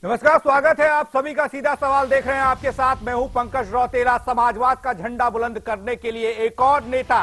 नमस्कार, स्वागत है आप सभी का। सीधा सवाल देख रहे हैं, आपके साथ मैं हूं पंकज रौतेला। समाजवाद का झंडा बुलंद करने के लिए एक और नेता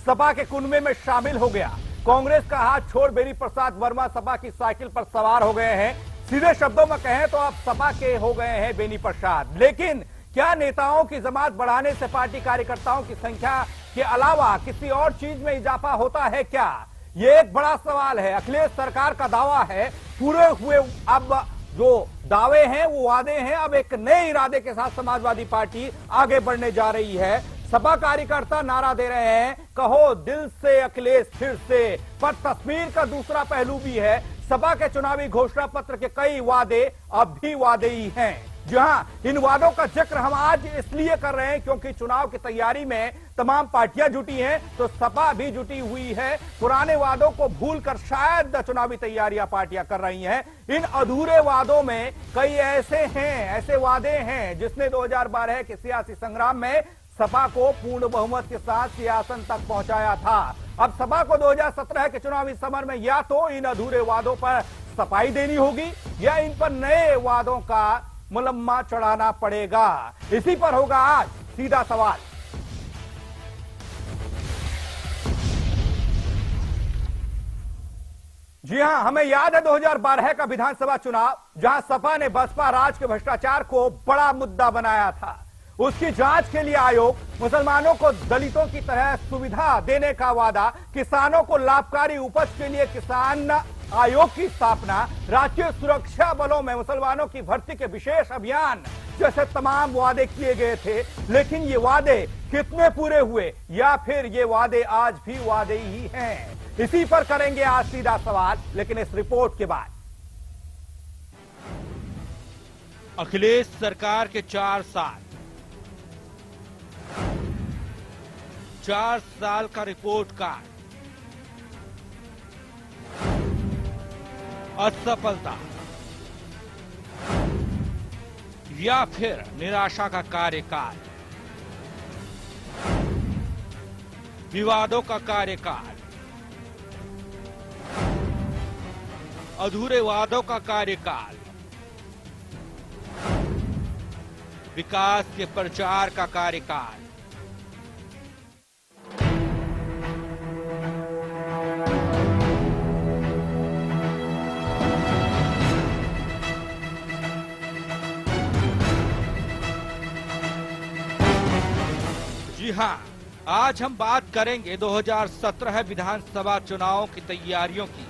सपा के कुनबे में शामिल हो गया। कांग्रेस का हाथ छोड़ बेनी प्रसाद वर्मा सपा की साइकिल पर सवार हो गए हैं। सीधे शब्दों में कहें तो अब सपा के हो गए हैं बेनी प्रसाद। लेकिन क्या नेताओं की जमात बढ़ाने से पार्टी कार्यकर्ताओं की संख्या के अलावा किसी और चीज में इजाफा होता है क्या? ये एक बड़ा सवाल है। अखिलेश सरकार का दावा है, पूरे हुए अब जो दावे हैं वो वादे हैं। अब एक नए इरादे के साथ समाजवादी पार्टी आगे बढ़ने जा रही है। सपा कार्यकर्ता नारा दे रहे हैं, कहो दिल से अखिलेश फिर से। पर तस्वीर का दूसरा पहलू भी है। सपा के चुनावी घोषणा पत्र के कई वादे अब भी वादे ही हैं। जहां इन वादों का जिक्र हम आज इसलिए कर रहे हैं क्योंकि चुनाव की तैयारी में तमाम पार्टियां जुटी हैं, तो सपा भी जुटी हुई है। पुराने वादों को भूलकर शायद चुनावी तैयारियां पार्टियां कर रही हैं। इन अधूरे वादों में कई ऐसे वादे हैं जिसने 2012 के सियासी संग्राम में सपा को पूर्ण बहुमत के साथ सियासन तक पहुंचाया था। अब सपा को 2017 के चुनावी समर में या तो इन अधूरे वादों पर सफाई देनी होगी या इन पर नए वादों का मुलम्मा चढ़ाना पड़ेगा। इसी पर होगा आज सीधा सवाल। जी हां, हमें याद है 2012 का विधानसभा चुनाव, जहां सपा ने बसपा राज के भ्रष्टाचार को बड़ा मुद्दा बनाया था। उसकी जांच के लिए आयोग, मुसलमानों को दलितों की तरह सुविधा देने का वादा, किसानों को लाभकारी उपज के लिए किसान आयोग की स्थापना, राष्ट्रीय सुरक्षा बलों में मुसलमानों की भर्ती के विशेष अभियान जैसे तमाम वादे किए गए थे। लेकिन ये वादे कितने पूरे हुए या फिर ये वादे आज भी वादे ही हैं? इसी पर करेंगे आज सीधा सवाल, लेकिन इस रिपोर्ट के बाद। अखिलेश सरकार के 4 साल का रिपोर्ट कार्ड। असफलता या फिर निराशा का कार्यकाल, विवादों का कार्यकाल, अधूरे वादों का कार्यकाल, विकास के प्रचार का कार्यकाल। जी हां, आज हम बात करेंगे 2017 विधानसभा चुनाव की तैयारियों की।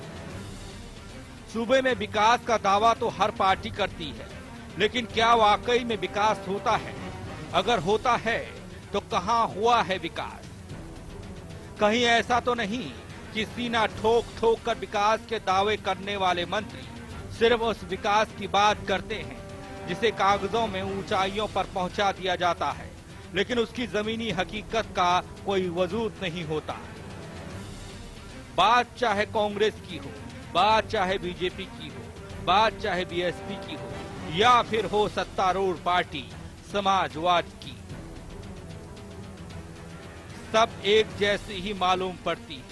सूबे में विकास का दावा तो हर पार्टी करती है, लेकिन क्या वाकई में विकास होता है? अगर होता है तो कहां हुआ है विकास? कहीं ऐसा तो नहीं कि सीना ठोक ठोक कर विकास के दावे करने वाले मंत्री सिर्फ उस विकास की बात करते हैं जिसे कागजों में ऊंचाइयों पर पहुंचा दिया जाता है, लेकिन उसकी जमीनी हकीकत का कोई वजूद नहीं होता। बात चाहे कांग्रेस की हो, बात चाहे बीजेपी की हो, बात चाहे बीएसपी की हो, या फिर हो सत्तारूढ़ पार्टी समाजवाद की, सब एक जैसी ही मालूम पड़ती है।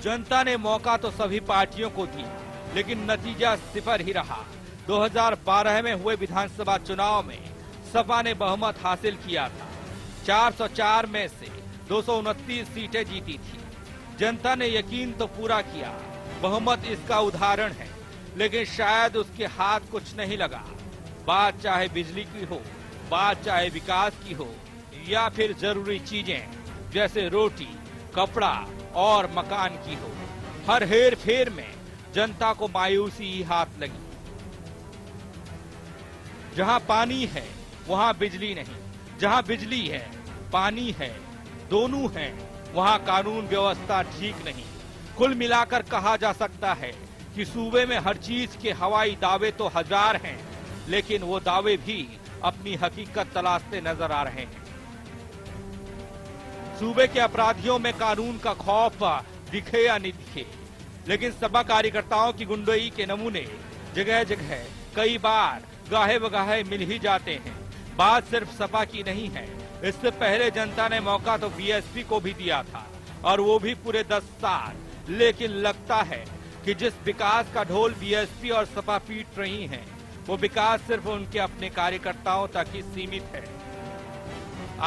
जनता ने मौका तो सभी पार्टियों को दिया, लेकिन नतीजा सिफर ही रहा। 2012 में हुए विधानसभा चुनाव में सपा ने बहुमत हासिल किया था। 404 में से 229 सीटें जीती थी। जनता ने यकीन तो पूरा किया, बहुमत इसका उदाहरण है, लेकिन शायद उसके हाथ कुछ नहीं लगा। बात चाहे बिजली की हो, बात चाहे विकास की हो, या फिर जरूरी चीजें जैसे रोटी, कपड़ा और मकान की हो, हर हेर फेर में जनता को मायूसी ही हाथ लगी। जहां पानी है वहां बिजली नहीं, जहां बिजली है पानी है, दोनों हैं, वहां कानून व्यवस्था ठीक नहीं। कुल मिलाकर कहा जा सकता है कि सूबे में हर चीज के हवाई दावे तो हजार हैं, लेकिन वो दावे भी अपनी हकीकत तलाशते नजर आ रहे हैं। सूबे के अपराधियों में कानून का खौफ दिखे या नहीं दिखे, लेकिन सपा कार्यकर्ताओं की गुंडोई के नमूने जगह जगह कई बार गाहे बगाहे मिल ही जाते हैं। बात सिर्फ सपा की नहीं है। इससे पहले जनता ने मौका तो बीएसपी को भी दिया था, और वो भी पूरे 10 साल। लेकिन लगता है कि जिस विकास का ढोल बीएसपी और सपा पीट रही हैं, वो विकास सिर्फ उनके अपने कार्यकर्ताओं तक ही सीमित है।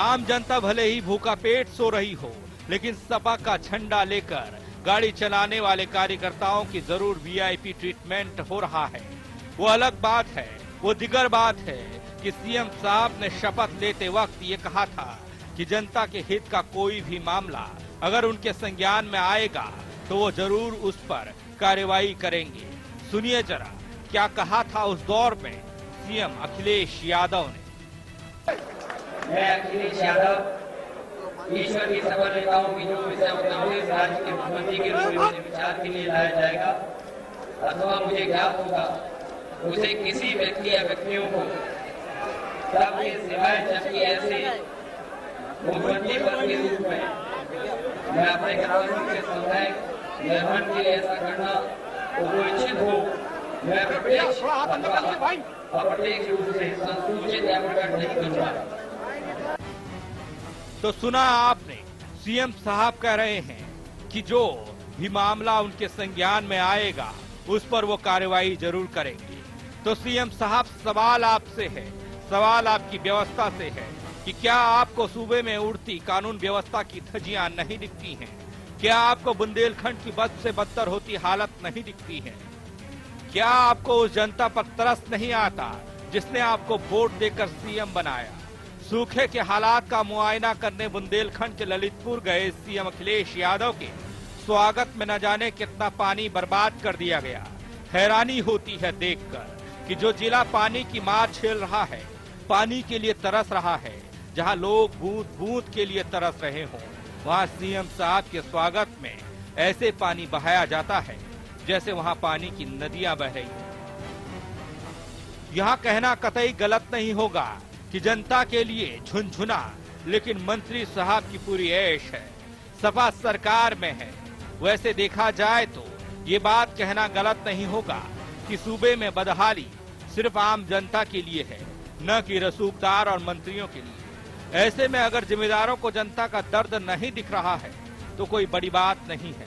आम जनता भले ही भूखा पेट सो रही हो, लेकिन सपा का झंडा लेकर गाड़ी चलाने वाले कार्यकर्ताओं की जरूर वीआईपी ट्रीटमेंट हो रहा है। वो अलग बात है, वो दिगर बात है कि सीएम साहब ने शपथ लेते वक्त ये कहा था कि जनता के हित का कोई भी मामला अगर उनके संज्ञान में आएगा तो वो जरूर उस पर कार्रवाई करेंगे। सुनिए जरा क्या कहा था उस दौर में सीएम अखिलेश यादव ने। मैं अखिलेश यादव ईश्वर की सफल नेताओं की जो विषय कांग्रेस राज्य के मुख्यमंत्री के रूप में विचार के लिए लाया जाएगा अथवा मुझे ज्ञात होगा उसे किसी व्यक्ति या व्यक्तियों को तब ये सिवाय जबकि ऐसे मुख्यमंत्री पद के रूप में मैं अपने कर्तव्यों के समय निर्वहन के लिए ऐसा करना उपयोजित हो, मैं प्रत्यक्ष अथवा अप्रत्यक्ष रूप से संसूचित या प्रकट नहीं करूंगा। तो सुना आपने, सीएम साहब कह रहे हैं कि जो भी मामला उनके संज्ञान में आएगा उस पर वो कार्रवाई जरूर करेंगे। तो सीएम साहब सवाल आपसे है, सवाल आपकी व्यवस्था से है कि क्या आपको सूबे में उड़ती कानून व्यवस्था की धज्जियां नहीं दिखती हैं? क्या आपको बुंदेलखंड की बद से बदतर होती हालत नहीं दिखती है? क्या आपको उस जनता पर तरस नहीं आता जिसने आपको वोट देकर सीएम बनाया? सूखे के हालात का मुआयना करने बुंदेलखंड के ललितपुर गए सीएम अखिलेश यादव के स्वागत में न जाने कितना पानी बर्बाद कर दिया गया। हैरानी होती है देखकर कि जो जिला पानी की मार झेल रहा है, पानी के लिए तरस रहा है, जहां लोग बूंद बूंद के लिए तरस रहे हों, वहां सीएम साहब के स्वागत में ऐसे पानी बहाया जाता है जैसे वहां पानी की नदियां बह रही हैं। यहां कहना कतई गलत नहीं होगा कि जनता के लिए झुनझुना, लेकिन मंत्री साहब की पूरी ऐश है, सपा सरकार में है। वैसे देखा जाए तो ये बात कहना गलत नहीं होगा कि सूबे में बदहाली सिर्फ आम जनता के लिए है, न कि रसूखदार और मंत्रियों के लिए। ऐसे में अगर जिम्मेदारों को जनता का दर्द नहीं दिख रहा है तो कोई बड़ी बात नहीं है,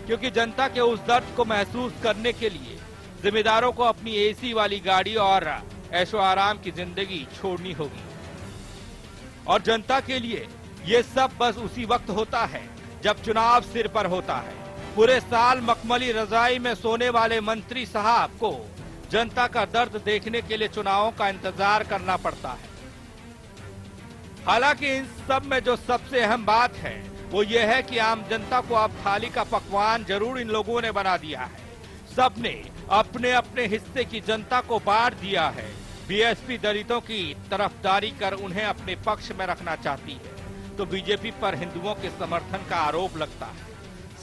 क्योंकि जनता के उस दर्द को महसूस करने के लिए जिम्मेदारों को अपनी एसी वाली गाड़ी और ऐशो आराम की जिंदगी छोड़नी होगी। और जनता के लिए ये सब बस उसी वक्त होता है जब चुनाव सिर पर होता है। पूरे साल मखमली रजाई में सोने वाले मंत्री साहब को जनता का दर्द देखने के लिए चुनावों का इंतजार करना पड़ता है। हालांकि इन सब में जो सबसे अहम बात है वो ये है कि आम जनता को अब थाली का पकवान जरूर इन लोगों ने बना दिया है। सबने अपने अपने हिस्से की जनता को बांट दिया है। बीएसपी दलितों की तरफदारी कर उन्हें अपने पक्ष में रखना चाहती है तो बीजेपी पर हिंदुओं के समर्थन का आरोप लगता है।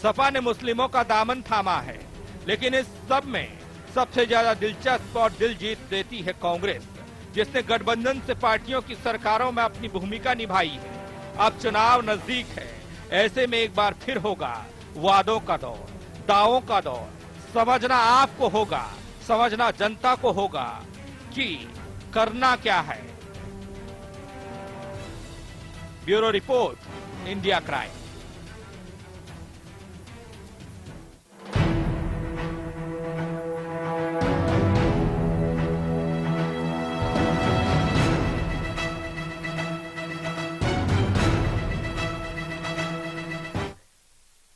सपा ने मुस्लिमों का दामन थामा है, लेकिन इस सब में सबसे ज्यादा दिलचस्प और दिल जीत देती है कांग्रेस, जिसने गठबंधन से पार्टियों की सरकारों में अपनी भूमिका निभाई है। अब चुनाव नजदीक है, ऐसे में एक बार फिर होगा वादों का दौर, दावों का दौर। समझना आपको होगा, समझना जनता को होगा कि करना क्या है। Bureau report, India crime.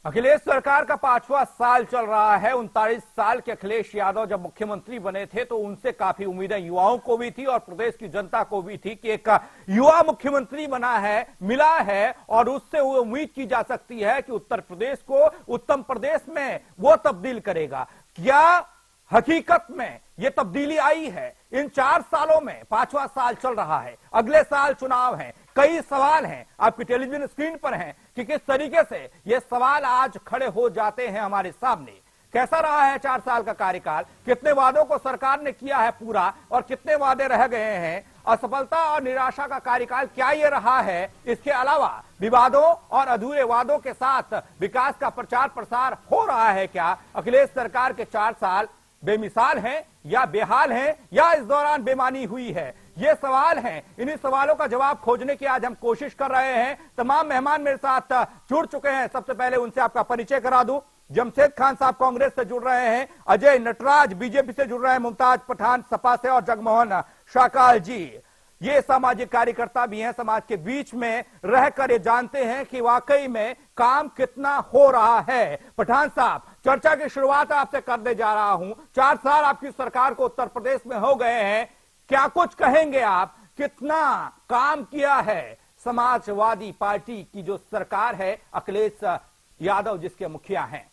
Akhilesh सरकार का 5वां साल चल रहा है। 39 साल के अखिलेश यादव जब मुख्यमंत्री बने थे तो उनसे काफी उम्मीदें युवाओं को भी थी और प्रदेश की जनता को भी थी कि एक युवा मुख्यमंत्री बना है, मिला है, और उससे वो उम्मीद की जा सकती है कि उत्तर प्रदेश को उत्तम प्रदेश में वो तब्दील करेगा। क्या हकीकत में ये तब्दीली आई है? इन 4 सालों में 5वां साल चल रहा है, अगले साल चुनाव है, कई सवाल हैं, आपकी टेलीविजन स्क्रीन पर हैं कि किस तरीके से ये सवाल आज खड़े हो जाते हैं हमारे सामने। कैसा रहा है 4 साल का कार्यकाल? कितने वादों को सरकार ने किया है पूरा और कितने वादे रह गए हैं? असफलता और निराशा का कार्यकाल क्या ये रहा है? इसके अलावा विवादों और अधूरे वादों के साथ विकास का प्रचार प्रसार हो रहा है क्या? अखिलेश सरकार के 4 साल बेमिसाल हैं या बेहाल हैं या इस दौरान बेमानी हुई है? ये सवाल हैं। इन्हीं सवालों का जवाब खोजने की आज हम कोशिश कर रहे हैं। तमाम मेहमान मेरे साथ जुड़ चुके हैं। सबसे पहले उनसे आपका परिचय करा दूं। जमशेद खान साहब कांग्रेस से जुड़ रहे हैं, अजय नटराज बीजेपी से जुड़ रहे हैं, मुमताज पठान सपा से और जगमोहन शाकाल जी ये सामाजिक कार्यकर्ता भी हैं। समाज के बीच में रहकर ये जानते हैं कि वाकई में काम कितना हो रहा है। पठान साहब, चर्चा की शुरुआत आपसे करने जा रहा हूं। 4 साल आपकी सरकार को उत्तर प्रदेश में हो गए हैं, क्या कुछ कहेंगे आप, कितना काम किया है समाजवादी पार्टी की जो सरकार है, अखिलेश यादव जिसके मुखिया हैं?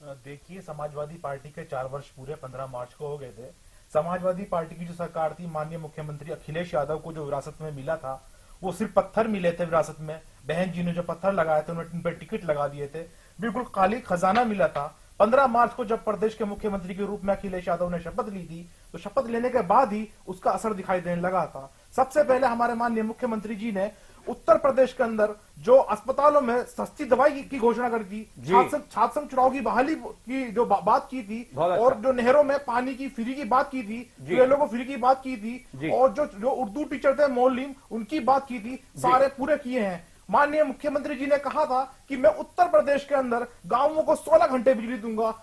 देखिए, समाजवादी पार्टी के 4 वर्ष पूरे 15 मार्च को हो गए थे। समाजवादी पार्टी की जो सरकार थी, माननीय मुख्यमंत्री अखिलेश यादव को जो विरासत में मिला था, वो सिर्फ पत्थर मिले थे विरासत में। बहन जी ने जो पत्थर लगाए थे उन पर टिकट लगा दिए थे, बिल्कुल खाली खजाना मिला था। 15 मार्च को जब प्रदेश के मुख्यमंत्री के रूप में अखिलेश यादव ने शपथ ली थी, तो शपथ लेने के बाद ही उसका असर दिखाई देने लगा था। सबसे पहले हमारे माननीय मुख्यमंत्री जी ने उत्तर प्रदेश के अंदर जो अस्पतालों में सस्ती दवाई की घोषणा करी थी, छात्र संघ चुनाव की बहाली की जो बात की थी, और जो नहरों में पानी की फ्री की बात की थी, ट्यूबवेलों को फ्री की बात की थी, और जो उर्दू टीचर थे मौलिम, उनकी बात की थी, सारे पूरे किए हैं। माननीय मुख्यमंत्री जी ने कहा था कि मैं उत्तर प्रदेश के अंदर गांवों को 16 घंटे बिजली दूंगा।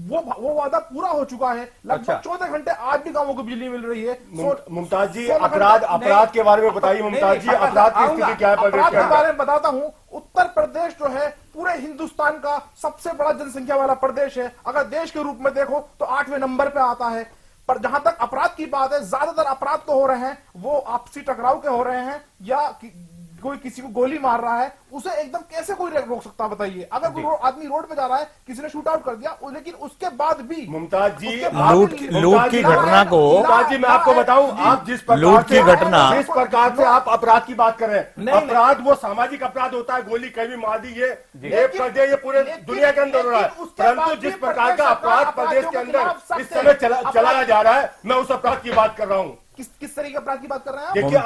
वो वादा पूरा हो चुका है। लगभग 14 घंटे आज भी गांवों को बिजली मिल रही है। मुमताज जी, अपराध के बारे में बताइए। मुमताज जी, अपराध की स्थिति क्या है? अपराध के बारे में बताता हूं। उत्तर प्रदेश जो है पूरे हिंदुस्तान का सबसे बड़ा जनसंख्या वाला प्रदेश है। अगर देश के रूप में देखो तो 8वें नंबर पे आता है। पर जहां तक अपराध की बात है, ज्यादातर अपराध तो हो रहे हैं वो आपसी टकराव के हो रहे हैं, या कोई किसी को गोली मार रहा है, उसे एकदम कैसे कोई रोक सकता, बताइए? अगर कोई आदमी रोड पे जा रहा है, किसी ने शूट आउट कर दिया, लेकिन उसके बाद भी मुमताज जी, लूट की घटना को, मुमताज जी मैं आपको बताऊं, आप जिस प्रकार से आप अपराध की बात कर रहे हैं, अपराध वो सामाजिक अपराध होता है। गोली कहीं भी मार दी, ये कर दिया, ये पूरे दुनिया के अंदर हो रहा है। परंतु जिस प्रकार का अपराध प्रदेश के अंदर इस समय चलाया जा रहा है, मैं उस अपराध की बात कर रहा हूँ। किस तरह के अपराध की बात कर रहे हैं? देखिए,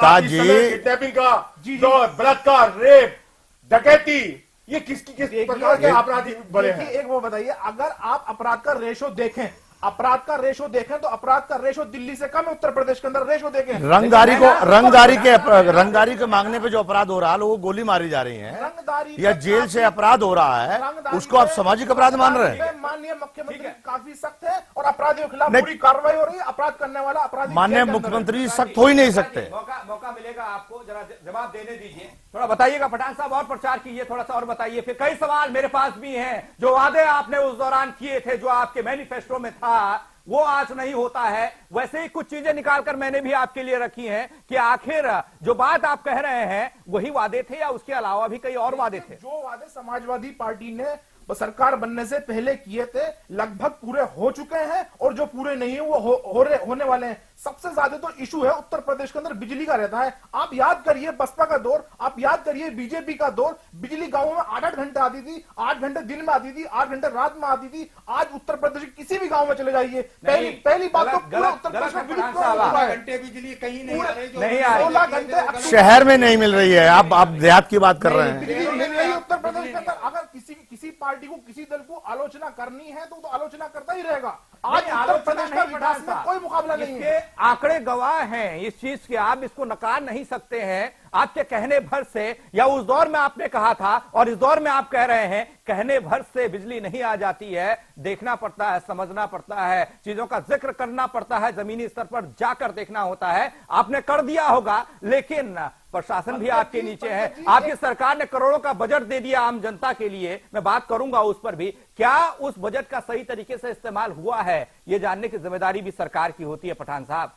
किडनैपिंग का, जो बलात्कार, रेप, डकैती, ये किस प्रकार के अपराधी बड़े हैं? एक वो बताइए, अगर आप अपराध का रेशो देखें, अपराध का रेशो देखें तो अपराध का रेशो दिल्ली से कम है। उत्तर प्रदेश के अंदर रेशो देखें, रंगदारी के मांगने पे जो अपराध हो रहा है, लोगों को गोली मारी जा रही है या जेल से अपराध हो रहा है, उसको आप सामाजिक अपराध मान रहे हैं? माननीय मुख्यमंत्री काफी सख्त है और अपराधियों के खिलाफ पूरी कार्रवाई हो रही है। अपराध करने वाला अपराधी, माननीय मुख्यमंत्री सख्त हो ही नहीं सकते। मौका मिलेगा आपको, जरा जवाब देने दीजिए। थोड़ा बताइएगा पठान साहब, और प्रचार कीजिए, थोड़ा सा और बताइए। फिर कई सवाल मेरे पास भी हैं। जो वादे आपने उस दौरान किए थे, जो आपके मैनिफेस्टो में था, वो आज नहीं होता है। वैसे ही कुछ चीजें निकालकर मैंने भी आपके लिए रखी हैं कि आखिर जो बात आप कह रहे हैं वही वादे थे या उसके अलावा भी कई और वादे थे? जो वादे समाजवादी पार्टी ने सरकार बनने से पहले किए थे, लगभग पूरे हो चुके हैं, और जो पूरे नहीं है वो होने वाले हैं। सबसे ज्यादा तो इशू है उत्तर प्रदेश के अंदर बिजली का रहता है। आप याद करिए बसपा का दौर, आप याद करिए बीजेपी का दौर। बिजली गांवों में 8-8 घंटे आती थी, 8 घंटे दिन में आती थी, 8 घंटे रात में आती थी। आज उत्तर प्रदेश के किसी भी गांव में चले जाइए, पहली बात तो पूरा उत्तर प्रदेश में घंटे बिजली कहीं नहीं आ रही, 16 घंटे शहर में नहीं मिल रही है। आप देहात की बात कर रहे हैं। बिजली मिल रही है उत्तर प्रदेश के अंदर। अगर किसी पार्टी को, किसी दल को आलोचना करनी है तो आलोचना करता ही रहेगा। आज उत्तर प्रदेश का विकास में कोई मुकाबला नहीं है। आंकड़े गवाह हैं इस चीज के, आप इसको नकार नहीं सकते हैं। आपके कहने भर से, या उस दौर में आपने कहा था और इस दौर में आप कह रहे हैं, कहने भर से बिजली नहीं आ जाती है। देखना पड़ता है, समझना पड़ता है, चीजों का जिक्र करना पड़ता है, जमीनी स्तर पर जाकर देखना होता है। आपने कर दिया होगा, लेकिन प्रशासन भी आपके नीचे है। आपकी सरकार ने करोड़ों का बजट दे दिया आम जनता के लिए, मैं बात करूंगा उस पर भी। क्या उस बजट का सही तरीके से इस्तेमाल हुआ है, ये जानने की जिम्मेदारी भी सरकार की होती है। पठान साहब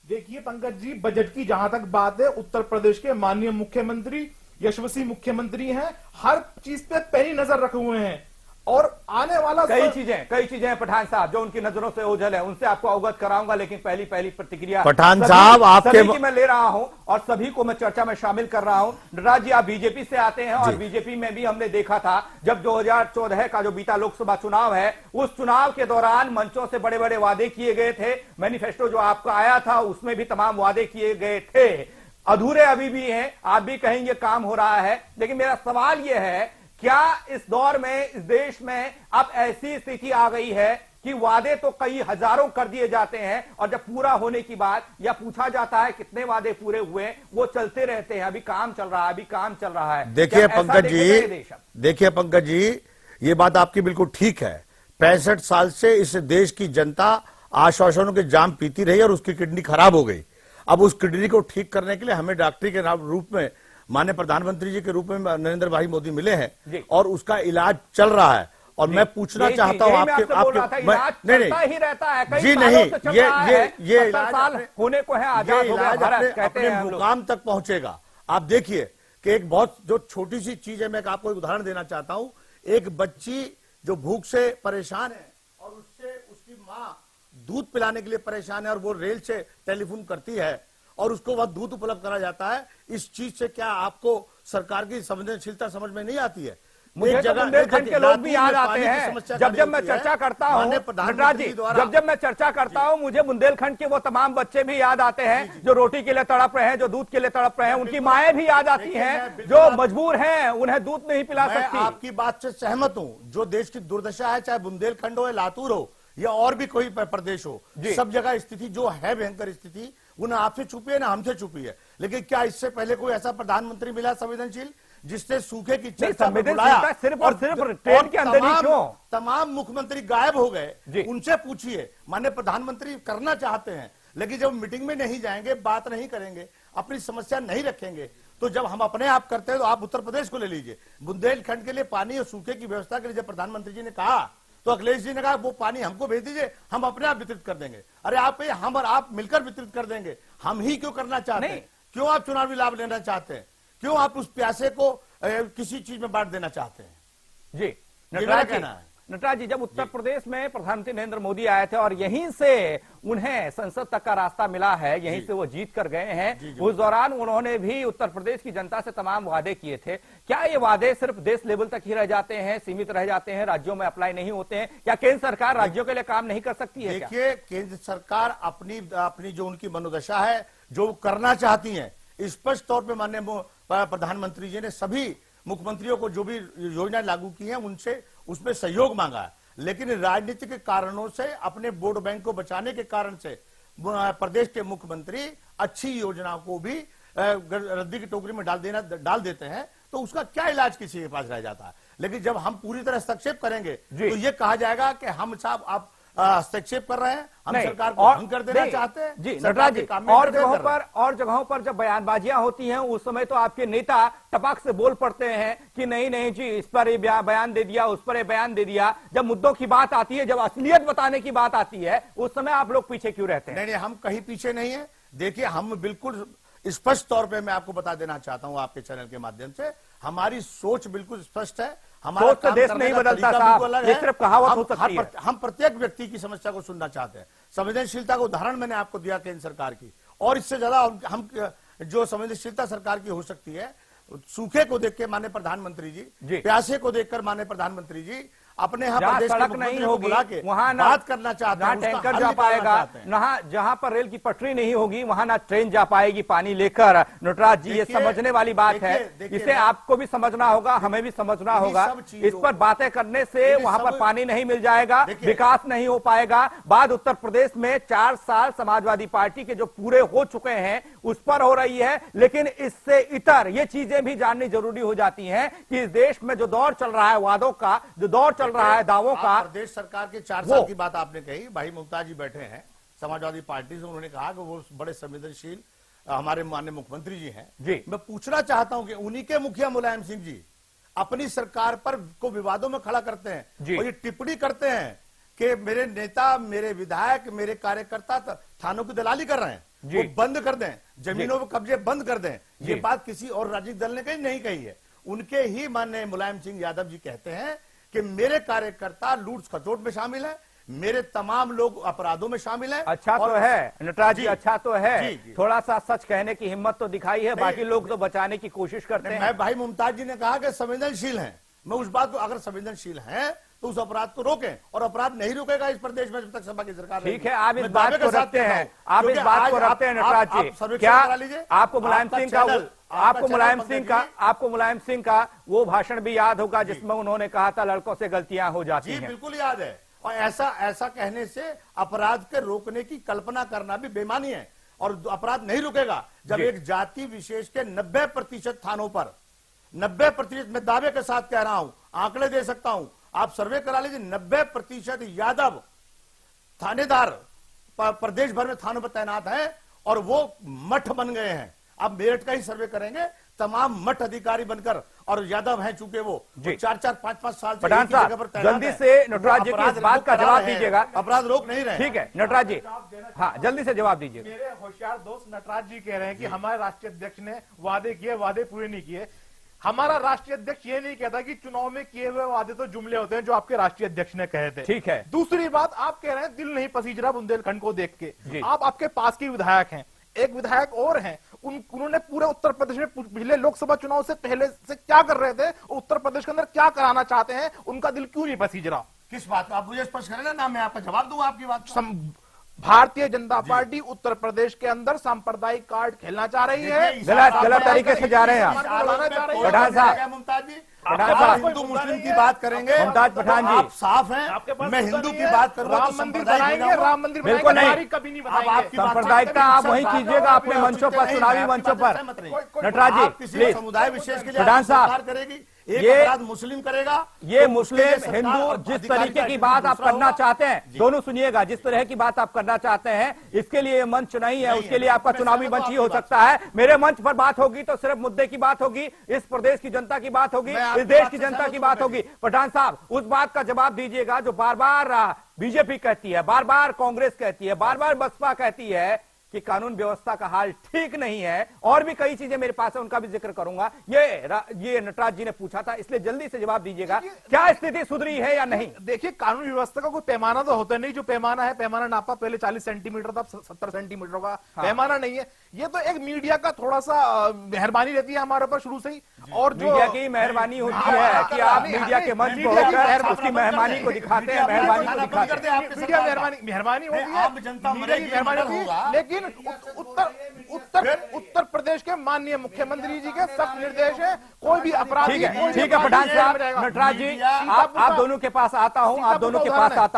देखिए, पंकज जी, बजट की जहां तक बात है, उत्तर प्रदेश के माननीय मुख्यमंत्री यशस्वी मुख्यमंत्री हैं, हर चीज पे पैनी नजर रखे हुए हैं। और आने वाला कई चीजें हैं पठान साहब जो उनकी नजरों से ओझल है, उनसे आपको अवगत कराऊंगा। लेकिन पहली प्रतिक्रिया पठान साहब आपके मैं ले रहा हूं और सभी को मैं चर्चा में शामिल कर रहा हूं। नटराज जी, आप बीजेपी से आते हैं और बीजेपी में भी हमने देखा था जब 2014 का जो बीता लोकसभा चुनाव है, उस चुनाव के दौरान मंचों से बड़े बड़े वादे किए गए थे। मैनिफेस्टो जो आपका आया था उसमें भी तमाम वादे किए गए थे, अधूरे अभी भी हैं। आप भी कहेंगे काम हो रहा है, लेकिन मेरा सवाल यह है, क्या इस दौर में, इस देश में अब ऐसी स्थिति आ गई है कि वादे तो कई हजारों कर दिए जाते हैं और जब पूरा होने की बात या पूछा जाता है कितने वादे पूरे हुए, वो चलते रहते हैं, अभी काम चल रहा है, अभी काम चल रहा है। देखिए पंकज जी, ये बात आपकी बिल्कुल ठीक है। 65 साल से इस देश की जनता आश्वासनों के जाम पीती रही और उसकी किडनी खराब हो गई। अब उस किडनी को ठीक करने के लिए हमें डॉक्टरी के रूप में माननीय प्रधानमंत्री जी के रूप में नरेंद्र भाई मोदी मिले हैं और उसका इलाज चल रहा है। और मैं पूछना चाहता हूं आपके नहीं रहता है जी नहीं, ये साल होने को है, आजाद हो गया भारत, अपने मुकाम तक पहुंचेगा। आप देखिए कि एक बहुत जो छोटी सी चीज है, मैं आपको एक उदाहरण देना चाहता हूं। एक बच्ची जो भूख से परेशान है और उससे उसकी माँ दूध पिलाने के लिए परेशान है और वो रेल से टेलीफोन करती है और उसको वह दूध उपलब्ध करा जाता है। इस चीज से क्या आपको सरकार की संवेदनशीलता समझ में नहीं आती है? मुझे तो बुंदेलखंड के लोग भी याद आते हैं जब मैं चर्चा करता हूं, नटराज जी, जब मैं चर्चा करता हूं, मुझे बुंदेलखंड के वो तमाम बच्चे भी याद आते हैं जो रोटी के लिए तड़प रहे हैं, जो दूध के लिए तड़प रहे हैं। उनकी माएं भी याद आती हैं जो मजबूर हैं, उन्हें दूध नहीं पिला सकती। आपकी बात से सहमत हूं। जो देश की दुर्दशा है, चाहे बुंदेलखंड हो या लातूर हो या और भी कोई प्रदेश हो, सब जगह स्थिति जो है भयंकर स्थिति, उन्हें आपसे छुपी है ना हमसे छुपी है। लेकिन क्या इससे पहले कोई ऐसा प्रधानमंत्री मिला संवेदनशील जिसने सूखे की चर्चा में बुलाया? सिर्फ और सिर्फ ट्रेन के अंदर ही क्यों? तमाम मुख्यमंत्री गायब हो गए। उनसे पूछिए, माननीय प्रधानमंत्री करना चाहते हैं लेकिन जब मीटिंग में नहीं जाएंगे, बात नहीं करेंगे, अपनी समस्या नहीं रखेंगे, तो जब हम अपने आप करते हैं तो आप उत्तर प्रदेश को ले लीजिए। बुंदेलखंड के लिए पानी और सूखे की व्यवस्था के लिए जब प्रधानमंत्री जी ने कहा तो अखिलेश जी ने कहा वो पानी हमको भेज दीजिए, हम अपने आप वितरित कर देंगे। अरे हम और आप मिलकर वितरित कर देंगे। हम ही क्यों करना चाहते हैं? क्यों आप चुनावी लाभ लेना चाहते हैं? क्यों आप उस प्यासे को किसी चीज में बांट देना चाहते हैं? जी नटराज जी, जब उत्तर प्रदेश में प्रधानमंत्री नरेंद्र मोदी आए थे और यहीं से उन्हें संसद तक का रास्ता मिला है, यहीं से वो जीत कर गए हैं, उस दौरान उन्होंने भी उत्तर प्रदेश की जनता से तमाम वादे किए थे। क्या ये वादे सिर्फ देश लेवल तक ही रह जाते हैं, सीमित रह जाते हैं, राज्यों में अप्लाई नहीं होते हैं? क्या केंद्र सरकार राज्यों के लिए काम नहीं कर सकती है? देखिए, केंद्र सरकार अपनी जो उनकी मनोदशा है, जो करना चाहती है, स्पष्ट तौर पर माननीय प्रधानमंत्री जी ने सभी मुख्यमंत्रियों को जो भी योजनाएं लागू की हैं उनसे उसमें सहयोग मांगा है। लेकिन राजनीतिक कारणों से, अपने वोट बैंक को बचाने के कारण से प्रदेश के मुख्यमंत्री अच्छी योजनाओं को भी रद्दी की टोकरी में डाल देते हैं। तो उसका क्या इलाज किसी के पास रह जाता है? लेकिन जब हम पूरी तरह हस्तक्षेप करेंगे तो ये कहा जाएगा कि हम साहब आप हस्तक्षेप कर रहे हैं, हम सरकार को भंग कर देना चाहते हैं। जी नटराज जी, और जगहों पर जब बयानबाजियां होती हैं उस समय तो आपके नेता टपाक से बोल पड़ते हैं कि नहीं जी, इस पर बयान दे दिया, उस पर ये बयान दे दिया। जब मुद्दों की बात आती है, जब असलियत बताने की बात आती है, उस समय आप लोग पीछे क्यों रहते हैं? नहीं, हम कहीं पीछे नहीं है। देखिए, हम बिल्कुल स्पष्ट तौर पे मैं आपको बता देना चाहता हूं आपके चैनल के माध्यम से, हमारी सोच बिल्कुल स्पष्ट है। हमारा तो देश नहीं बदलता साहब, ये सिर्फ कहावत हो सकती है। हम प्रत्येक व्यक्ति की समस्या को सुनना चाहते हैं। संवेदनशीलता का उदाहरण मैंने आपको दिया केंद्र सरकार की, और इससे ज्यादा हम जो संवेदनशीलता सरकार की हो सकती है, सूखे को देख के माननीय प्रधानमंत्री जी, प्यासे को देखकर माननीय प्रधानमंत्री जी अपने यहाँ प्रदेश सड़क नहीं होगी वहां बात करना चाहते हैं, ना टैंकर जा पाएगा, ना जहां पर रेल की पटरी नहीं होगी वहां ना ट्रेन जा पाएगी पानी लेकर। नटराज जी, ये समझने वाली बात है, इसे आपको भी समझना होगा, हमें भी समझना होगा। इस पर बातें करने से वहां पर पानी नहीं मिल जाएगा, विकास नहीं हो पाएगा। बाद उत्तर प्रदेश में 4 साल समाजवादी पार्टी के जो पूरे हो चुके हैं उस पर हो रही है। लेकिन इससे इतर ये चीजें भी जाननी जरूरी हो जाती हैं कि इस देश में जो दौर चल रहा है वादों का, जो दौर चल रहा है दावों का, प्रदेश सरकार के 4 साल की बात आपने कही। भाई मुमताज जी बैठे हैं समाजवादी पार्टी से, उन्होंने कहा कि वो बड़े संवेदनशील हमारे माननीय मुख्यमंत्री जी हैं जी। मैं पूछना चाहता हूं कि उन्हीं के मुखिया मुलायम सिंह जी अपनी सरकार पर को विवादों में खड़ा करते हैं और ये टिप्पणी करते हैं कि मेरे नेता, मेरे विधायक, मेरे कार्यकर्ता थानों की दलाली कर रहे हैं, वो बंद कर दें, जमीनों पर कब्जे बंद कर दें। ये बात किसी और राजनीतिक दल ने कहीं नहीं कही है, उनके ही माननीय मुलायम सिंह यादव जी कहते हैं कि मेरे कार्यकर्ता लूट खसोट में शामिल है, मेरे तमाम लोग अपराधों में शामिल हैं। अच्छा तो है नटराज जी, अच्छा तो है, थोड़ा सा सच कहने की हिम्मत तो दिखाई है, बाकी लोग तो बचाने की कोशिश करते हैं। मैं भाई मुमताज जी ने कहा कि संवेदनशील हैं, मैं उस बात को, अगर संवेदनशील हैं तो उस अपराध को रोकें, और अपराध नहीं रुकेगा इस प्रदेश में जब तक सपा की सरकार। ठीक है, आप इस बात को रखते हैं, आप इस बात को रखते हैं नटराज जी। क्या आपको मुलायम सिंह का आपको मुलायम सिंह का वो भाषण भी याद होगा जिसमें उन्होंने कहा था लड़कों से गलतियां हो जाती हैं? बिल्कुल याद है। और ऐसा कहने से अपराध के रोकने की कल्पना करना भी बेईमानी है, और अपराध नहीं रुकेगा जब एक जाति विशेष के 90% थानों पर, 90%, मैं दावे के साथ कह रहा हूं, आंकड़े दे सकता हूं, आप सर्वे करा लीजिए, 90% यादव थानेदार प्रदेश भर में थानों पर तैनात हैं और वो मठ बन गए हैं। अब मेरठ का ही सर्वे करेंगे, तमाम मठ अधिकारी बनकर, और यादव हैं चूंकि वो 4-4, 5-5 साल से पठान साहब जल्दी से नटराज जी की इस बात का जवाब दीजिएगा। अपराध रोक नहीं रहे। ठीक है नटराज जी, हाँ जल्दी से जवाब दीजिए। मेरे होशियार दोस्त नटराज जी कह रहे हैं कि हमारे राष्ट्रीय अध्यक्ष ने वादे किए, वादे पूरे नहीं किए। हमारा राष्ट्रीय अध्यक्ष ये नहीं कहता कि चुनाव में किए हुए वादे तो जुमले होते हैं, जो आपके राष्ट्रीय अध्यक्ष ने कहे थे। ठीक है। दूसरी बात, आप कह रहे हैं दिल नहीं पसीज रहा बुंदेलखंड को देख के। आपके पास के विधायक हैं, एक विधायक और हैं, उन्होंने पूरे उत्तर प्रदेश में पिछले लोकसभा चुनाव से पहले से क्या कर रहे थे, उत्तर प्रदेश के अंदर क्या कराना चाहते हैं, उनका दिल क्यों नहीं पसीज रहा? किस बात का आप मुझे स्पष्ट करें ना, मैं आपका जवाब दूंगा आपकी बात का। भारतीय जनता पार्टी उत्तर प्रदेश के अंदर सांप्रदायिक कार्ड खेलना चाह रही है। गलत तरीके से जा रहे हैं आप पठान साहब। मुमताज जी, आप हिंदू मुस्लिम की बात करेंगे, मुमताज पठान जी आप साफ हैं। मैं हिंदू की बात करूंगा तो राम मंदिर बनाएंगे, राम मंदिर बिल्कुल नहीं, कभी नहीं बनाएंगे। सांप्रदायिकता आप वहीं कीजिएगा अपने मंचों पर, चुनावी मंचों पर। नटराज जी किसी समुदाय विशेष के लिए पठान साहब करेगी, ये अपराध मुस्लिम करेगा, ये मुस्लिम हिंदू जिस तरीके की बात आप करना चाहते हैं, दोनों सुनिएगा, जिस तरह की बात आप करना चाहते हैं, इसके लिए मंच नहीं है, उसके लिए आपका चुनावी मंच ही हो सकता है। मेरे मंच पर बात होगी तो सिर्फ मुद्दे की बात होगी, इस प्रदेश की जनता की बात होगी, इस देश की जनता की बात होगी। पठान साहब उस बात का जवाब दीजिएगा जो बार बार बीजेपी कहती है, बार बार कांग्रेस कहती है, बार बार बसपा कहती है कि कानून व्यवस्था का हाल ठीक नहीं है, और भी कई चीजें मेरे पास है, उनका भी जिक्र करूंगा। ये नटराज जी ने पूछा था, इसलिए जल्दी से जवाब दीजिएगा, क्या स्थिति सुधरी है या नहीं? देखिए, कानून व्यवस्था का कोई पैमाना तो होता नहीं, जो पैमाना है, पैमाना नापा पहले 40 सेंटीमीटर था, 70 सेंटीमीटर का पैमाना नहीं है। ये तो एक मीडिया का थोड़ा सा मेहरबानी रहती है हमारे ऊपर शुरू से ही, और जो मीडिया की मेहरबानी होती है कि आप मीडिया के मंच को होकर उसकी मेहरबानी को दिखाते हैं, मेहरबानी को दिखाते हैं। मीडिया मेहरबानी होती है, मीडिया की मेहरबानी होती है, लेकिन उत्तर प्रदेश के माननीय मुख्यमंत्री जी के सख्त निर्देश है, कोई भी अपराधी। ठीक है पठान साहब, नटराज जी आप दोनों के पास आता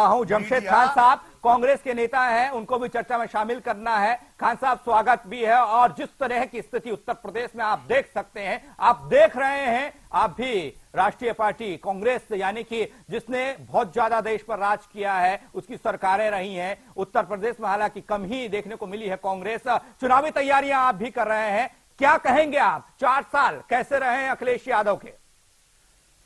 हूं, जमशेद खान साहब कांग्रेस के नेता हैं, उनको भी चर्चा में शामिल करना है। खान साहब स्वागत भी है, और जिस तरह की स्थिति उत्तर प्रदेश में आप देख सकते हैं, आप देख रहे हैं, आप भी राष्ट्रीय पार्टी कांग्रेस यानी कि जिसने बहुत ज्यादा देश पर राज किया है, उसकी सरकारें रही हैं। उत्तर प्रदेश में हालांकि कम ही देखने को मिली है कांग्रेस। चुनावी तैयारियां आप भी कर रहे हैं, क्या कहेंगे आप, 4 साल कैसे रहे हैं अखिलेश यादव के?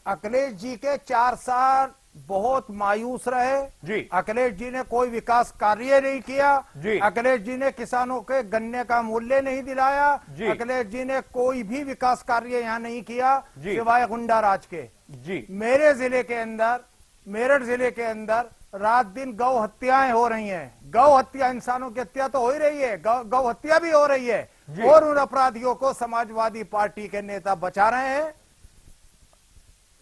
अखिलेश जी के 4 साल बहुत मायूस रहे जी। अखिलेश जी ने कोई विकास कार्य नहीं किया जी। अखिलेश जी ने किसानों के गन्ने का मूल्य नहीं दिलाया जी। अखिलेश जी ने कोई भी विकास कार्य यहाँ नहीं किया सिवाय गुंडा राज के। जी। मेरे जिले के अंदर, मेरठ जिले के अंदर रात दिन गौ हत्याएं हो रही हैं। गौ हत्या, इंसानों की हत्या तो हो ही रही है, गौ हत्या भी हो रही है, और उन अपराधियों को समाजवादी पार्टी के नेता बचा रहे हैं।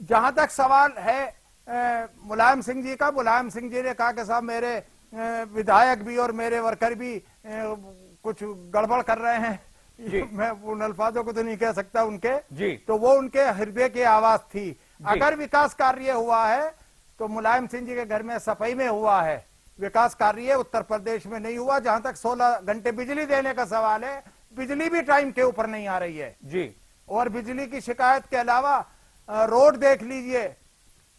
जहां तक सवाल है मुलायम सिंह जी का, मुलायम सिंह जी ने कहा कि साहब मेरे विधायक भी और मेरे वर्कर भी कुछ गड़बड़ कर रहे हैं। मैं उन अल्फाजों को तो नहीं कह सकता उनके जी। तो वो उनके हृदय की आवाज थी। अगर विकास कार्य हुआ है तो मुलायम सिंह जी के घर में सफाई में हुआ है, विकास कार्य उत्तर प्रदेश में नहीं हुआ। जहां तक 16 घंटे बिजली देने का सवाल है, बिजली भी टाइम के ऊपर नहीं आ रही है जी। और बिजली की शिकायत के अलावा रोड देख लीजिए,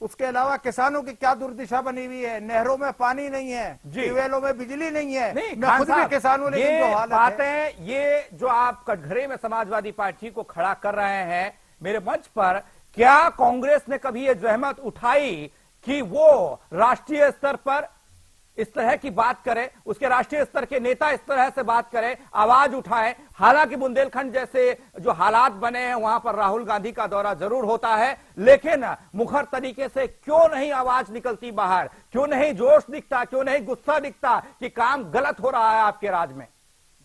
उसके अलावा किसानों की क्या दुर्दशा बनी हुई है। नहरों में पानी नहीं है, ट्यूबवेलों में बिजली नहीं है। मैं खुद भी किसान हूं, लेकिन जो हालत है, ये जो आप कटघरे में समाजवादी पार्टी को खड़ा कर रहे हैं मेरे मंच पर, क्या कांग्रेस ने कभी ये जहमत उठाई कि वो राष्ट्रीय स्तर पर इस तरह की बात करे, उसके राष्ट्रीय स्तर के नेता इस तरह से बात करें, आवाज उठाएं? हालांकि बुंदेलखंड जैसे जो हालात बने हैं वहां पर राहुल गांधी का दौरा जरूर होता है, लेकिन मुखर तरीके से क्यों नहीं आवाज निकलती बाहर, क्यों नहीं जोश दिखता, क्यों नहीं गुस्सा दिखता कि काम गलत हो रहा है आपके राज में?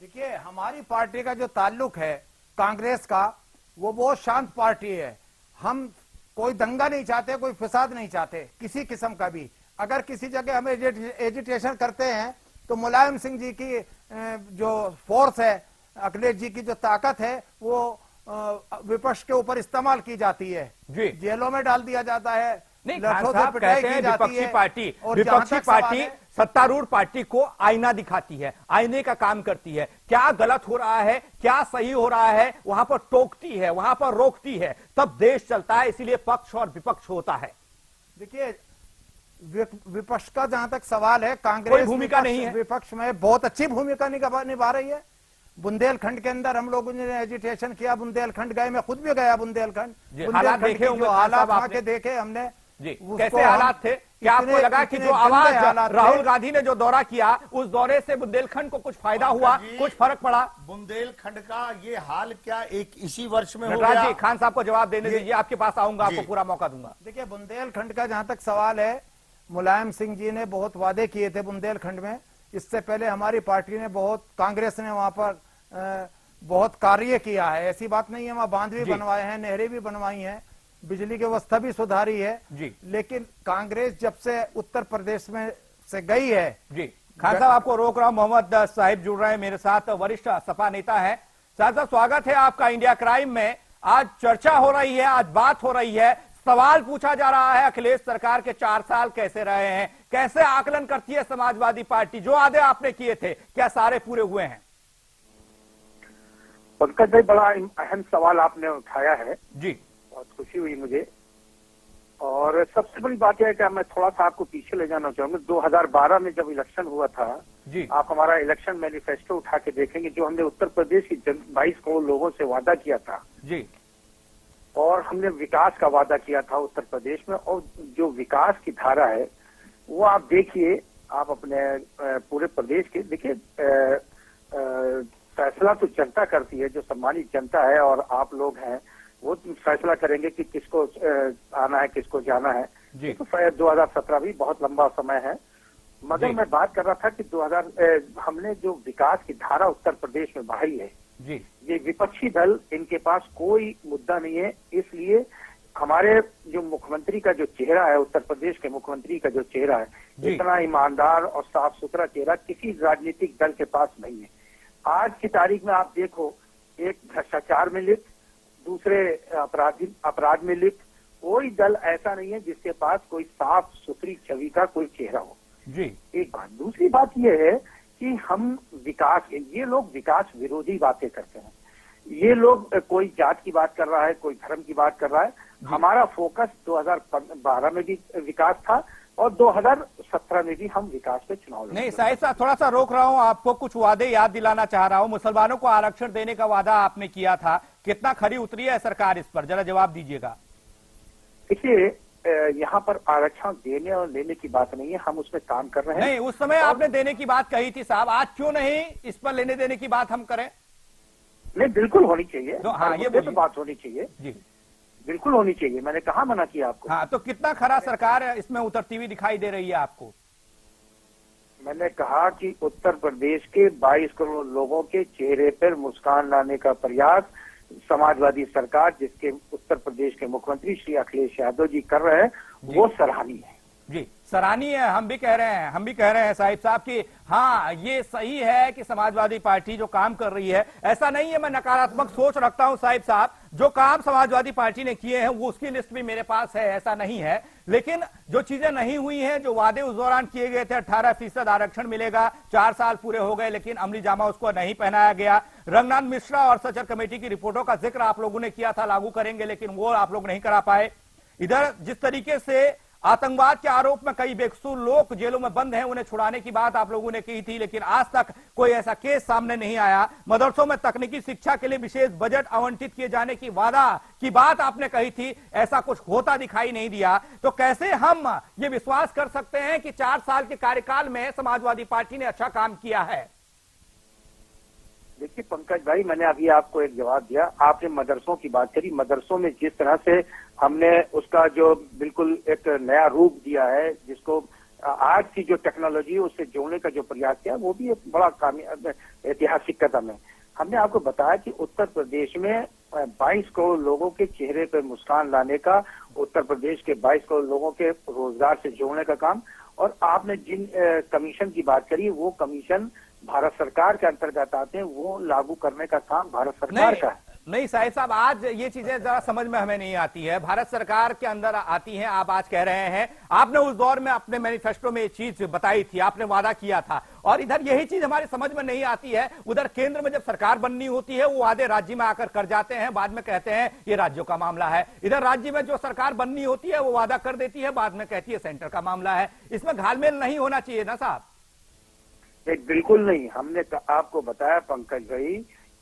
देखिए, हमारी पार्टी का जो ताल्लुक है कांग्रेस का, वो बहुत शांत पार्टी है। हम कोई दंगा नहीं चाहते, कोई फसाद नहीं चाहते किसी किस्म का भी। अगर किसी जगह हम एजिटेशन करते हैं तो मुलायम सिंह जी की जो फोर्स है, अखिलेश जी की जो ताकत है, वो विपक्ष के ऊपर इस्तेमाल की जाती है, जेलों में डाल दिया जाता है। नहीं, खान साहब कहते हैं विपक्षी पार्टी सत्तारूढ़ पार्टी को आईना दिखाती है, आईने का काम करती है। क्या गलत हो रहा है, क्या सही हो रहा है, वहां पर टोकती है, वहां पर रोकती है, तब देश चलता है। इसीलिए पक्ष और विपक्ष होता है। देखिए, विपक्ष का जहां तक सवाल है, कांग्रेस भूमिका नहीं है, विपक्ष में बहुत अच्छी भूमिका निभा रही है। बुंदेलखंड के अंदर हम लोगों ने एजिटेशन किया, बुंदेलखंड गए, मैं खुद भी गया बुंदेलखंड। हालात देखे होंगे, हालात वहां के देखे हमने जी, कैसे हालात थे? क्या आपको लगा कि जो आवाज राहुल गांधी ने जो दौरा किया, उस दौरे से बुंदेलखंड को कुछ फायदा हुआ, कुछ फर्क पड़ा? बुंदेलखंड का ये हाल क्या एक इसी वर्ष में हो नटराज गया? जी, खान साहब को जवाब देने दीजिए, आपके पास आऊंगा, आपको पूरा मौका दूंगा। देखिए, बुंदेलखंड का जहां तक सवाल है, मुलायम सिंह जी ने बहुत वादे किए थे बुंदेलखंड में। इससे पहले हमारी पार्टी ने कांग्रेस ने वहां पर बहुत कार्य किया है। ऐसी बात नहीं है, वहां बांध भी बनवाए हैं, नहरें भी बनवाई हैं, बिजली की व्यवस्था भी सुधारी है जी। लेकिन कांग्रेस जब से उत्तर प्रदेश में से गई है जी, खान साहब आपको रोक रहा हूं, मोहम्मद साहिब जुड़ रहे हैं मेरे साथ, वरिष्ठ सपा नेता है। साहब स्वागत है आपका इंडिया क्राइम में। आज चर्चा हो रही है, आज बात हो रही है, सवाल पूछा जा रहा है, अखिलेश सरकार के 4 साल कैसे रहे हैं, कैसे आकलन करती है समाजवादी पार्टी? जो वादे आपने किए थे, क्या सारे पूरे हुए हैं? पंकज भाई, बड़ा अहम सवाल आपने उठाया है जी, बहुत खुशी हुई मुझे। और सबसे बड़ी बात यह है कि मैं थोड़ा सा आपको पीछे ले जाना चाहूंगा। 2012 में जब इलेक्शन हुआ था जी, आप हमारा इलेक्शन मैनिफेस्टो उठा के देखेंगे, जो हमने उत्तर प्रदेश की 22 करोड़ लोगों से वादा किया था जी, और हमने विकास का वादा किया था उत्तर प्रदेश में। और जो विकास की धारा है वो आप देखिए, आप अपने पूरे प्रदेश के देखिए, फैसला तो जनता करती है, जो सम्मानित जनता है, और आप लोग हैं वो फैसला करेंगे कि किसको आना है, किसको जाना है। तो 2017 भी बहुत लंबा समय है, मगर मैं बात कर रहा था कि हमने जो विकास की धारा उत्तर प्रदेश में बढ़ाई है जी, ये विपक्षी दल, इनके पास कोई मुद्दा नहीं है। इसलिए हमारे जो मुख्यमंत्री का जो चेहरा है, उत्तर प्रदेश के मुख्यमंत्री का जो चेहरा है, इतना ईमानदार और साफ सुथरा चेहरा किसी राजनीतिक दल के पास नहीं है। आज की तारीख में आप देखो, एक भ्रष्टाचार में लिप्त, दूसरे अपराध में लिप्त, कोई दल ऐसा नहीं है जिसके पास कोई साफ सुथरी छवि का कोई चेहरा हो जी। एक बात। दूसरी बात यह है कि हम ये लोग विकास विरोधी बातें करते हैं। ये लोग कोई जात की बात कर रहा है, कोई धर्म की बात कर रहा है। हमारा फोकस 2012 में भी विकास था और 2017 में भी हम विकास पे चुनाव लड़ेंगे। नहीं साहिब साहब, थोड़ा सा रोक रहा हूं आपको, कुछ वादे याद दिलाना चाह रहा हूं। मुसलमानों को आरक्षण देने का वादा आपने किया था, कितना खरी उतरी है सरकार इस पर, जरा जवाब दीजिएगा। देखिए, यहाँ पर आरक्षण देने और लेने की बात नहीं है, हम उसमें काम कर रहे हैं। नहीं, उस समय आपने देने की बात कही थी साहब, आज क्यों नहीं इस पर लेने देने की बात हम करें? नहीं, बिल्कुल होनी चाहिए। हाँ, ये तो बात होनी चाहिए जी, बिल्कुल होनी चाहिए। मैंने कहा मना किया आपको? हाँ, तो कितना खरा सरकार इसमें उतरती हुई दिखाई दे रही है आपको? मैंने कहा कि उत्तर प्रदेश के 22 करोड़ लोगों के चेहरे पर मुस्कान लाने का प्रयास समाजवादी सरकार, जिसके उत्तर प्रदेश के मुख्यमंत्री श्री अखिलेश यादव जी कर रहे हैं, वो सराहनीय है। जी, सराहनीय है। हम भी कह रहे हैं साहिब साहब कि हाँ, ये सही है कि समाजवादी पार्टी जो काम कर रही है, ऐसा नहीं है मैं नकारात्मक सोच रखता हूं साहिब साहब, जो काम समाजवादी पार्टी ने किए हैं वो उसकी लिस्ट भी मेरे पास है, ऐसा नहीं है। लेकिन जो चीजें नहीं हुई हैं, जो वादे उस दौरान किए गए थे, 18% आरक्षण मिलेगा, 4 साल पूरे हो गए लेकिन अमली जामा उसको नहीं पहनाया गया। रंगनाथ मिश्रा और सचर कमेटी की रिपोर्टों का जिक्र आप लोगों ने किया था, लागू करेंगे, लेकिन वो आप लोग नहीं करा पाए। इधर जिस तरीके से आतंकवाद के आरोप में कई बेकसूर लोग जेलों में बंद हैं, उन्हें छुड़ाने की बात आप लोगों ने की थी, लेकिन आज तक कोई ऐसा केस सामने नहीं आया। मदरसों में तकनीकी शिक्षा के लिए विशेष बजट आवंटित किए जाने की वादा की बात आपने कही थी, ऐसा कुछ होता दिखाई नहीं दिया। तो कैसे हम ये विश्वास कर सकते हैं कि 4 साल के कार्यकाल में समाजवादी पार्टी ने अच्छा काम किया है? देखिए पंकज भाई, मैंने अभी आपको एक जवाब दिया। आपने मदरसों की बात करी, मदरसों में जिस तरह से हमने उसका जो बिल्कुल एक नया रूप दिया है, जिसको आज की जो टेक्नोलॉजी है उससे जोड़ने का जो प्रयास किया, वो भी एक बड़ा ऐतिहासिक कदम है। हमने आपको बताया कि उत्तर प्रदेश में 22 करोड़ लोगों के चेहरे पर मुस्कान लाने का, उत्तर प्रदेश के 22 करोड़ लोगों के रोजगार से जोड़ने का काम, और आपने जिन कमीशन की बात करी, वो कमीशन भारत सरकार के अंतर्गत आते हैं, वो लागू करने का काम भारत सरकार का है। नहीं साहिब साहब, आज ये चीजें जरा समझ में हमें नहीं आती है, भारत सरकार के अंदर आती हैं। आप आज कह रहे हैं, आपने उस दौर में अपने मैनिफेस्टो में ये चीज बताई थी, आपने वादा किया था, और इधर यही चीज हमारी समझ में नहीं आती है। उधर केंद्र में जब सरकार बननी होती है, वो वादे राज्य में आकर कर जाते हैं, बाद में कहते हैं ये राज्यों का मामला है। इधर राज्य में जो सरकार बननी होती है, वो वादा कर देती है, बाद में कहती है सेंटर का मामला है। इसमें घालमेल नहीं होना चाहिए ना साहब? बिल्कुल नहीं। हमने आपको बताया पंकज भाई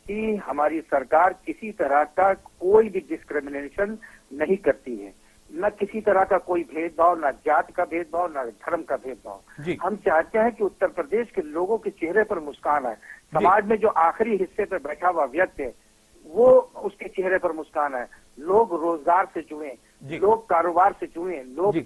कि हमारी सरकार किसी तरह का कोई भी डिस्क्रिमिनेशन नहीं करती है, न किसी तरह का कोई भेदभाव, न जात का भेदभाव, न धर्म का भेदभाव। हम चाहते हैं कि उत्तर प्रदेश के लोगों के चेहरे पर मुस्कान आए। समाज में जो आखिरी हिस्से पर बैठा हुआ व्यक्ति है, वो उसके चेहरे पर मुस्कान आए। लोग रोजगार से जुड़े, लोग कारोबार से जुड़े, लोग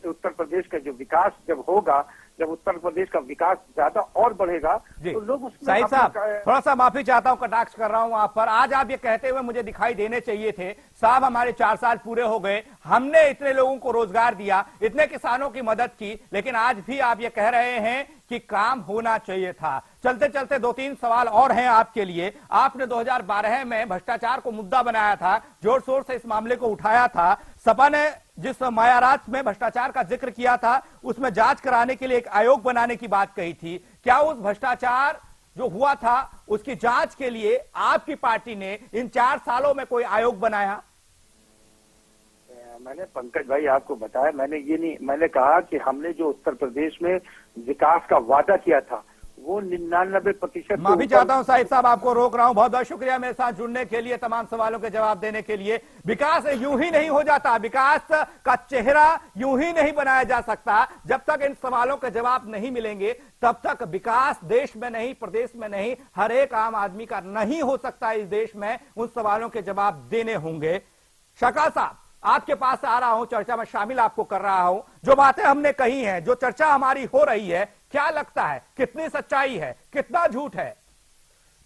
उत्तर प्रदेश का जो विकास जब होगा, जब उत्तर प्रदेश का विकास ज्यादा और बढ़ेगा, तो लोग उसमें। साहिब साहब, थोड़ा सा माफी चाहता हूं, कटाक्ष कर रहा हूं आप पर। आज आप ये कहते हुए मुझे दिखाई देने चाहिए थे, साहब हमारे 4 साल पूरे हो गए, हमने इतने लोगों को रोजगार दिया, इतने किसानों की मदद की, लेकिन आज भी आप ये कह रहे हैं कि काम होना चाहिए था। चलते चलते 2-3 सवाल और हैं आपके लिए। आपने 2012 में भ्रष्टाचार को मुद्दा बनाया था, जोर शोर से इस मामले को उठाया था। सपा ने जिस मायाराज में भ्रष्टाचार का जिक्र किया था, उसमें जांच कराने के लिए एक आयोग बनाने की बात कही थी। क्या उस भ्रष्टाचार जो हुआ था उसकी जांच के लिए आपकी पार्टी ने इन 4 सालों में कोई आयोग बनाया? मैंने पंकज भाई आपको बताया, मैंने कहा कि हमने जो उत्तर प्रदेश में विकास का वादा किया था, वो 99%। माफी चाहता हूं साहिब साहब, आपको रोक रहा हूं। बहुत बहुत शुक्रिया मेरे साथ जुड़ने के लिए, तमाम सवालों के जवाब देने के लिए। विकास यूं ही नहीं हो जाता, विकास का चेहरा यूं ही नहीं बनाया जा सकता। जब तक इन सवालों के जवाब नहीं मिलेंगे, तब तक विकास देश में नहीं, प्रदेश में नहीं, हर एक आम आदमी का नहीं हो सकता। इस देश में उन सवालों के जवाब देने होंगे। शका साहब, आपके पास आ रहा हूं, चर्चा में शामिल आपको कर रहा हूं। जो बातें हमने कही हैं, जो चर्चा हमारी हो रही है, क्या लगता है कितनी सच्चाई है, कितना झूठ है?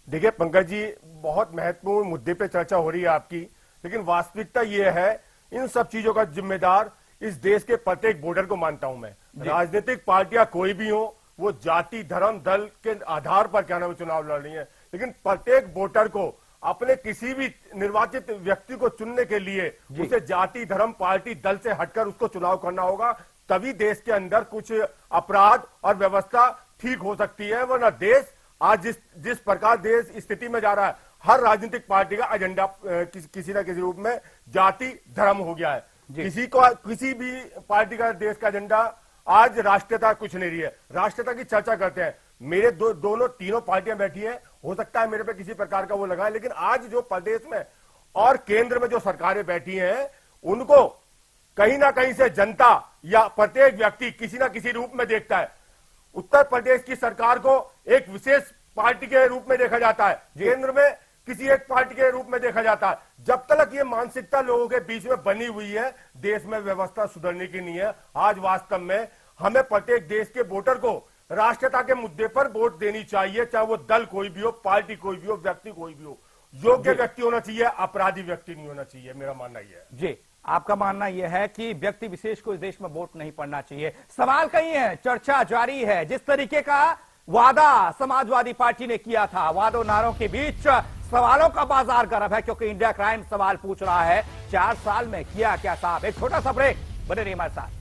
देखिए पंकज जी, बहुत महत्वपूर्ण मुद्दे पे चर्चा हो रही है आपकी, लेकिन वास्तविकता यह है, इन सब चीजों का जिम्मेदार इस देश के प्रत्येक वोटर को मानता हूं मैं। राजनीतिक पार्टियां कोई भी हो, वो जाति, धर्म, दल के आधार पर क्या नाम चुनाव लड़ रही है, लेकिन प्रत्येक वोटर को अपने किसी भी निर्वाचित व्यक्ति को चुनने के लिए उसे जाति, धर्म, पार्टी, दल से हटकर उसको चुनाव करना होगा। तभी देश के अंदर कुछ अपराध और व्यवस्था ठीक हो सकती है। वरना देश आज जिस प्रकार देश स्थिति में जा रहा है, हर राजनीतिक पार्टी का एजेंडा किसी न किसी रूप में जाति, धर्म हो गया है। किसी भी पार्टी का देश का एजेंडा आज राष्ट्रीयता कुछ नहीं रही है। राष्ट्रीयता की चर्चा करते हैं, मेरे दोनों तीनों पार्टियां बैठी हैं, हो सकता है मेरे पे किसी प्रकार का वो लगा है, लेकिन आज जो प्रदेश में और केंद्र में जो सरकारें बैठी हैं, उनको कहीं ना कहीं से जनता या प्रत्येक व्यक्ति किसी ना किसी रूप में देखता है। उत्तर प्रदेश की सरकार को एक विशेष पार्टी के रूप में देखा जाता है, केंद्र में किसी एक पार्टी के रूप में देखा जाता है। जब तक ये मानसिकता लोगों के बीच में बनी हुई है, देश में व्यवस्था सुधरने की नहीं है। आज वास्तव में हमें प्रत्येक देश के वोटर को राष्ट्रीयता के मुद्दे पर वोट देनी चाहिए, चाहे वो दल कोई भी हो, पार्टी कोई भी हो, व्यक्ति कोई भी हो। योग्य व्यक्ति होना चाहिए, अपराधी व्यक्ति नहीं होना चाहिए। मेरा मानना यह है। जी, आपका मानना यह है कि व्यक्ति विशेष को इस देश में वोट नहीं पड़ना चाहिए। सवाल कहीं है, चर्चा जारी है। जिस तरीके का वादा समाजवादी पार्टी ने किया था, वादों नारों के बीच सवालों का बाजार गर्म है, क्योंकि इंडिया क्राइम सवाल पूछ रहा है, 4 साल में किया क्या साहब? एक छोटा सा ब्रेक, बने रहिए हमारे साथ।